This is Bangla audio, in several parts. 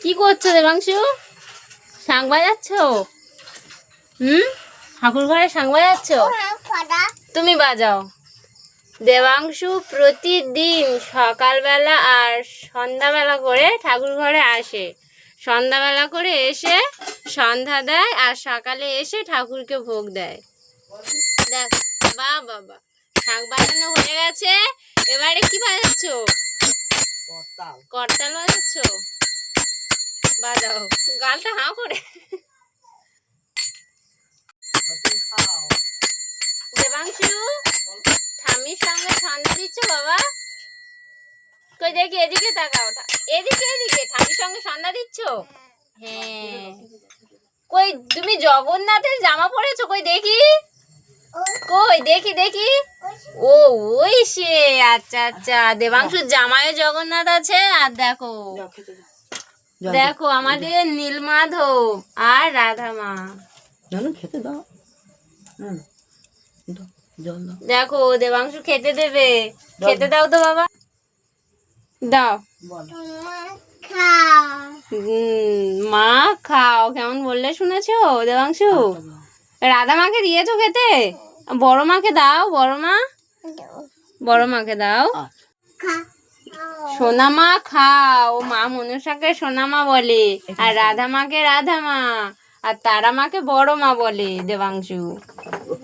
কি করছো দেবাংশু? শাঁখ বাজাচ্ছ? ঠাকুর ঘরে শাঁখ বাজাচ্ছ? তুমি বাজাও। দেবাংশু প্রতিদিন সকালবেলা আর সন্ধ্যাবেলা করে ঠাকুর ঘরে আসে। সন্ধ্যাবেলা করে এসে সন্ধ্যা দেয় আর সকালে এসে ঠাকুরকে ভোগ দেয়। দেখ বাবা, শাঁখ বাজানো হয়ে গেছে। এবারে কি বাজাচ্ছ? করতাল বাজাচ্ছ? বাজাও, গালটা হাঁ করে। দেবাংশু, ঠাম্মির সঙ্গে সন্ধ্যা দিচ্ছ বাবা? কই দেখি, এদিকে তাকাও। এদিকে ঠাম্মির সঙ্গে সন্ধ্যা দিচ্ছ? হ্যাঁ। কই তুমি জগন্নাথের জামা পরেছো? কই দেখি, কই দেখি। ও ওই সে, আচ্ছা। দেবাংশুর জামায় জগন্নাথ আছে। আর দেখো আমাদের নীলমাধব আর রাধা মা। খেতে দাও। দেখো দেবাংশু খেতে দেবে। খেতে দাও তো বাবা, দাও। মা খাও, কেমন বললে শুনেছো দেবাংশু? রাধা মাকে দিয়েছো খেতে? বড় মাকে দাও, বড় মাকে দাও। সোনা মা খাও, মা মনসাকে সোনা মা বলে, আর রাধা মাকে রাধা মা, আর তারা মাকে বড় মা বলে দেবাংশু।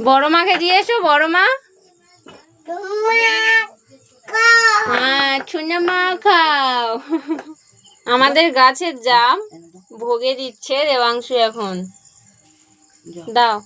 বড় মাকে দিয়েছো, বড় মা। হ্যাঁ, সোনা মা খাও। আমাদের গাছের জাম ভোগে দিচ্ছে দেবাংশু এখন। দাও।